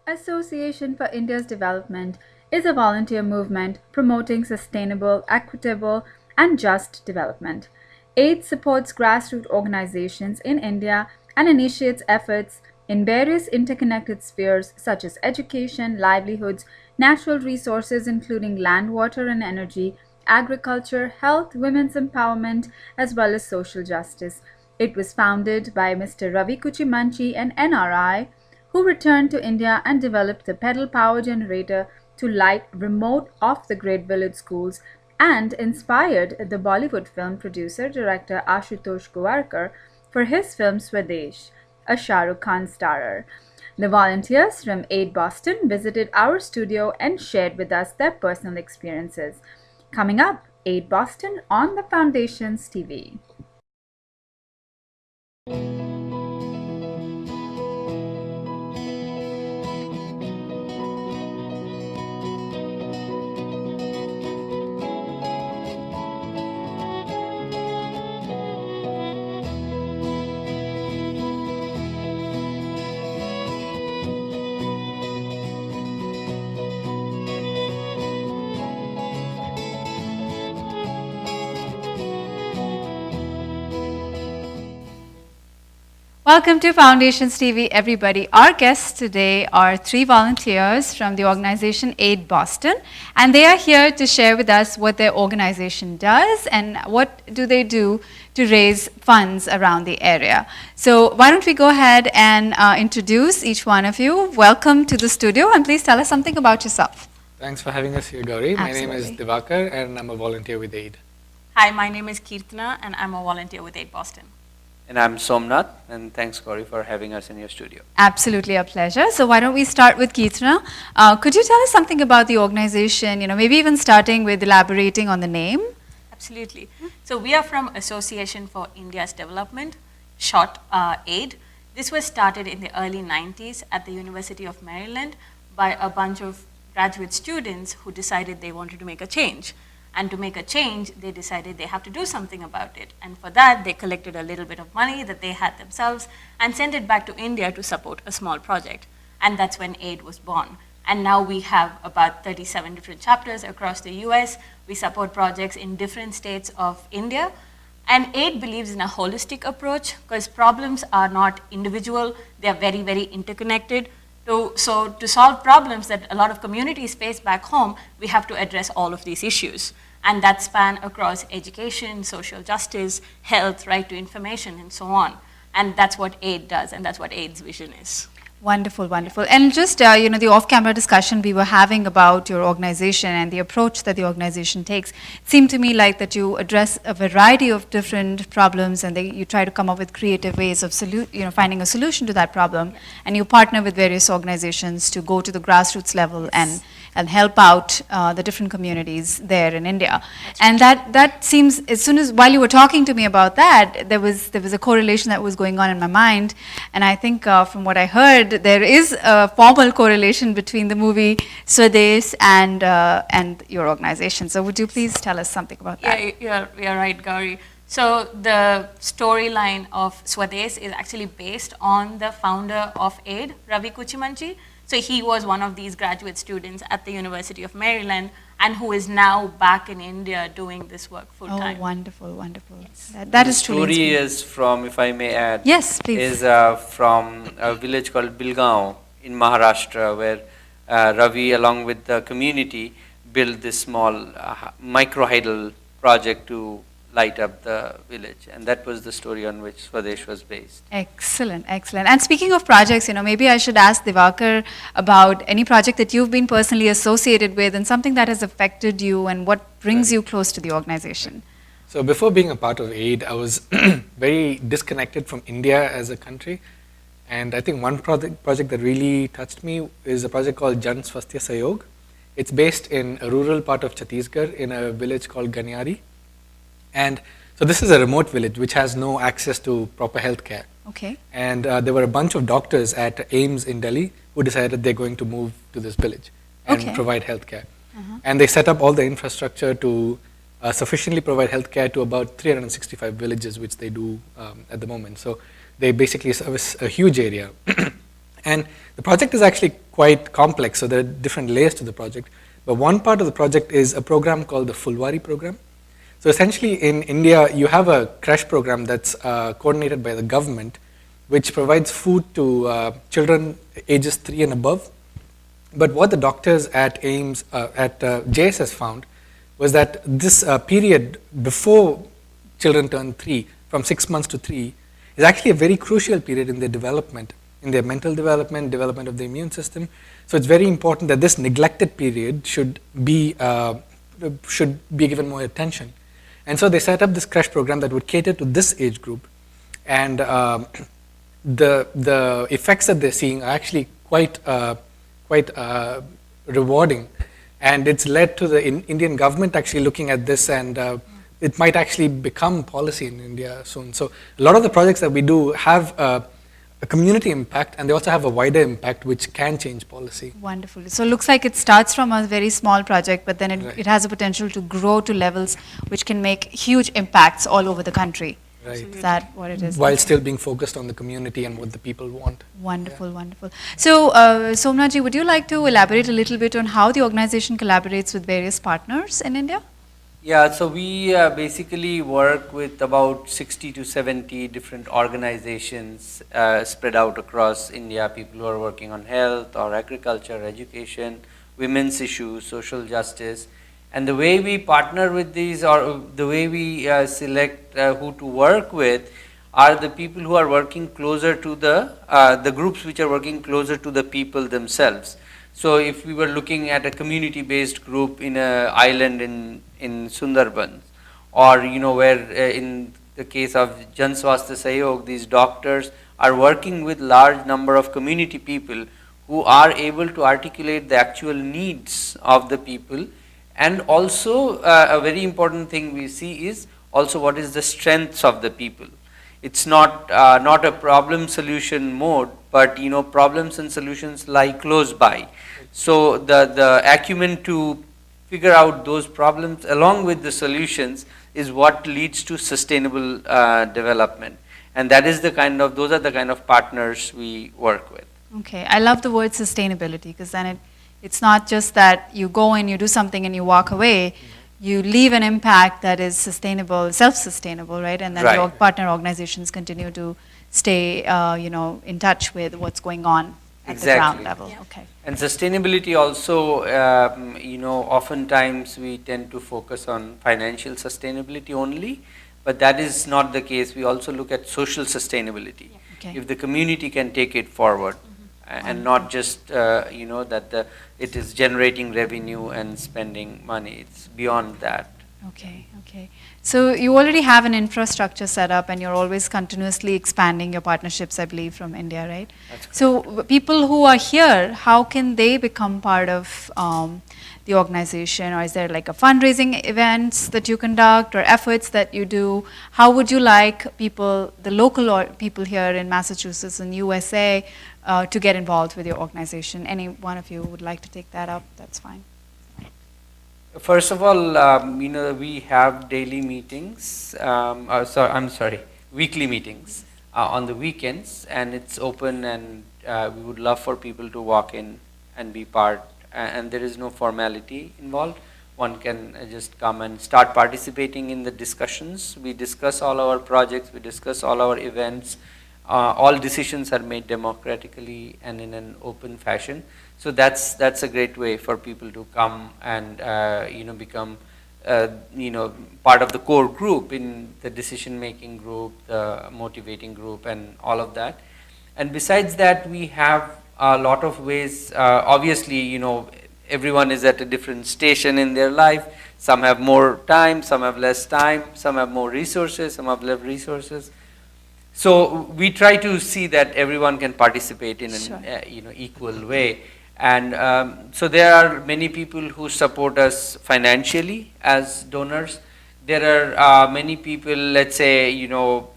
Association for India's Development is a volunteer movement promoting sustainable, equitable, and just development. AID supports grassroots organizations in India and initiates efforts in various interconnected spheres such as education, livelihoods, natural resources including land, water, and energy, agriculture, health, women's empowerment, as well as social justice. It was founded by Mr. Ravi Kuchimanchi, an NRI, who returned to India and developed the pedal power generator to light remote off the grid village schools and inspired the Bollywood film producer director Ashutosh Gowariker for his film Swades, a Shah Rukh Khan starrer. The volunteers from AID Boston visited our studio and shared with us their personal experiences. Coming up, AID Boston on the Foundations TV. Welcome to Foundations TV, everybody. Our guests today are three volunteers from the organization AID Boston, and they are here to share with us what their organization does and what do they do to raise funds around the area. So why don't we go ahead and introduce each one of you. Welcome to the studio, and please tell us something about yourself. Thanks for having us here, Gauri. My name is Divakar, and I'm a volunteer with AID. Hi, my name is Kirtana, and I'm a volunteer with AID Boston. And I'm Somnath, and thanks, Gauri, for having us in your studio. Absolutely a pleasure. So why don't we start with Kirtana? Could you tell us something about the organization, maybe even starting with elaborating on the name? Absolutely. So we are from Association for India's Development, short AID. This was started in the early 90s at the University of Maryland by a bunch of graduate students who decided they wanted to make a change. And to make a change, they decided they have to do something about it. And for that, they collected a little bit of money that they had themselves and sent it back to India to support a small project. And that's when AID was born. And now we have about 37 different chapters across the US. We support projects in different states of India. And AID believes in a holistic approach because problems are not individual, they are very, very interconnected. So to solve problems that a lot of communities face back home, we have to address all of these issues. And that span across education, social justice, health, right to information, and so on. And that's what AID does, and that's what AID's vision is. Wonderful, wonderful. And just, the off-camera discussion we were having about your organization and the approach that the organization takes, it seemed to me like that you address a variety of different problems and you try to come up with creative ways of finding a solution to that problem. And you partner with various organizations to go to the grassroots level and help out the different communities there in India. And that seems, while you were talking to me about that, there was a correlation that was going on in my mind. And I think from what I heard, there is a formal correlation between the movie Swades and your organization. So would you please tell us something about that? Yeah, you're right, Gauri. So the storyline of Swades is actually based on the founder of AID, Ravi Kuchimanchi. So he was one of these graduate students at the University of Maryland and who is now back in India doing this work full time. Oh, wonderful, wonderful. Yes. That is truly The story is from, if I may add, yes, please. Is from a village called Bilgaon in Maharashtra, where Ravi, along with the community, built this small micro-hydel project to light up the village, and that was the story on which Swadesh was based. Excellent, excellent. And speaking of projects, maybe I should ask Divakar about any project that you've been personally associated with and something that has affected you and what brings you close to the organization. So before being a part of AID, I was very disconnected from India as a country, and I think one project that really touched me is a project called Jan Swasthya Sayog. It's based in a rural part of Chhattisgarh in a village called Ganyari. And so this is a remote village which has no access to proper health care. Okay. And there were a bunch of doctors at AIMS in Delhi who decided they're going to move to this village and provide health care. And they set up all the infrastructure to sufficiently provide health care to about 365 villages, which they do at the moment. So they basically service a huge area. And the project is actually quite complex, so there are different layers to the project. But one part of the project is a program called the Fulwari program. So essentially in India, you have a creche program that's coordinated by the government, which provides food to children ages 3 and above. But what the doctors at AIMS, at JSS found was that this period before children turn 3, from 6 months to 3, is actually a very crucial period in their development, in their mental development, development of the immune system. So it's very important that this neglected period should be given more attention. And so they set up this creche program that would cater to this age group. And the effects that they're seeing are actually quite rewarding. And it's led to the Indian government actually looking at this, and it might actually become policy in India soon. So a lot of the projects that we do have a community impact, and they also have a wider impact which can change policy. Wonderful. So it looks like it starts from a very small project, but then Right. it has a potential to grow to levels which can make huge impacts all over the country. Right. Is that what it is? While still being focused on the community and what the people want. Wonderful, wonderful. So, Somnaji, would you like to elaborate a little bit on how the organization collaborates with various partners in India? Yeah, so we basically work with about 60 to 70 different organizations spread out across India, people who are working on health or agriculture, education, women's issues, social justice. And the way we partner with these, or the way we select who to work with, are the people who are working closer to the groups which are working closer to the people themselves. So if we were looking at a community-based group in an island in Sundarbans, or where in the case of Jan Swasthya Sahayog, these doctors are working with large number of community people who are able to articulate the actual needs of the people. And also a very important thing we see is also what is the strengths of the people. It's not a problem solution mode, but problems and solutions lie close by. So the acumen to figure out those problems along with the solutions is what leads to sustainable development. And that is those are the kind of partners we work with. Okay, I love the word sustainability, because then it's not just that you go and you do something and you walk away. You leave an impact that is sustainable, self-sustainable, right? And then Right. your partner organizations continue to stay, in touch with what's going on at the ground Exactly. level. Okay. And sustainability also, oftentimes we tend to focus on financial sustainability only, but that is not the case. We also look at social sustainability. Okay. If the community can take it forward, and not just that it is generating revenue and spending money. It's beyond that. Okay, okay. So you already have an infrastructure set up, and you're always continuously expanding your partnerships, I believe, from India, right? That's correct. So people who are here, how can they become part of the organization? Or is there like a fundraising events that you conduct, or efforts that you do? How would you like people, the local people here in Massachusetts and USA, to get involved with your organization? Any one of you would like to take that up? That's fine. First of all, we have daily meetings. Weekly meetings on the weekends, and it's open, and we would love for people to walk in and be part. And there is no formality involved. One can just come and start participating in the discussions. We discuss all our projects. We discuss all our events. All decisions are made democratically and in an open fashion. So that's a great way for people to come and become part of the core group in the decision-making group, the motivating group, and all of that. And besides that, we have a lot of ways. Obviously, everyone is at a different station in their life. Some have more time, some have less time, some have more resources, some have less resources. So we try to see that everyone can participate in an equal way. And so there are many people who support us financially as donors. There are many people, let's say, young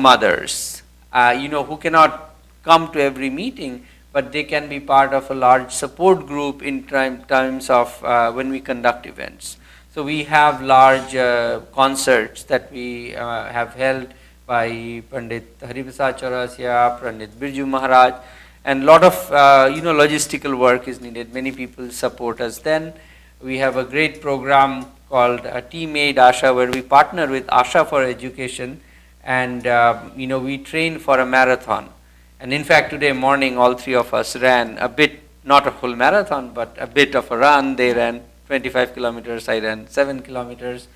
mothers, who cannot come to every meeting, but they can be part of a large support group in times of when we conduct events. So we have large concerts that we have held by Pandit Hariprasad Chaurasia, Pandit Birju Maharaj, and a lot of logistical work is needed. Many people support us. Then we have a great program called Team Aid Asha, where we partner with Asha for Education, and we train for a marathon. And in fact, today morning, all three of us ran a bit, not a full marathon, but a bit of a run. They ran 25 kilometers, I ran 7 kilometers.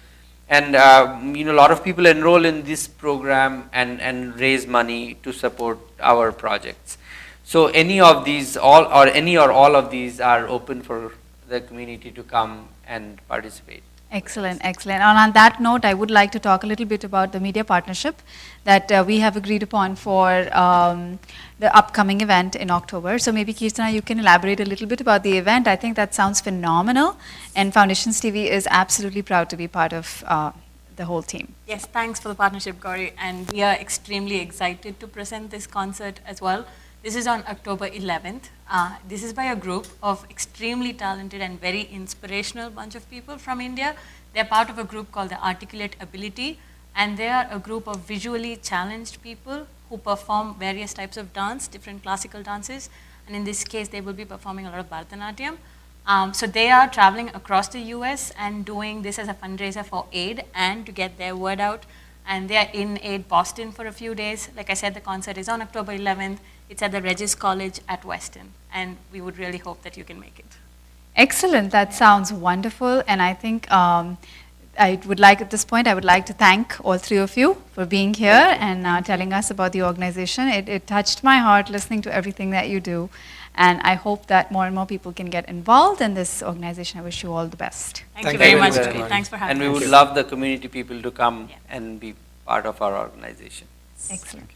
And a lot of people enroll in this program and raise money to support our projects. So any of these, all of these are open for the community to come and participate. Excellent, excellent. And on that note, I would like to talk a little bit about the media partnership that we have agreed upon for the upcoming event in October. So maybe Kirtana, you can elaborate a little bit about the event. I think that sounds phenomenal, and Foundations TV is absolutely proud to be part of the whole team. Yes, thanks for the partnership, Gauri, and we are extremely excited to present this concert as well. This is on October 11th. This is by a group of extremely talented and very inspirational bunch of people from India. They're part of a group called the Articulate Ability, and they are a group of visually challenged people who perform various types of dance, different classical dances, and in this case, they will be performing a lot of Bharatanatyam. So they are traveling across the US and doing this as a fundraiser for AID and to get their word out. And they are in AIDBoston for a few days. Like I said, the concert is on October 11th. It's at the Regis College at Weston, and we would really hope that you can make it. Excellent. That sounds wonderful, and I think at this point, I would like to thank all three of you for being here and telling us about the organization. It touched my heart listening to everything that you do, and I hope that more and more people can get involved in this organization. I wish you all the best. Thank you very much. Thanks for having us. And we would love the community people to come and be part of our organization. Excellent.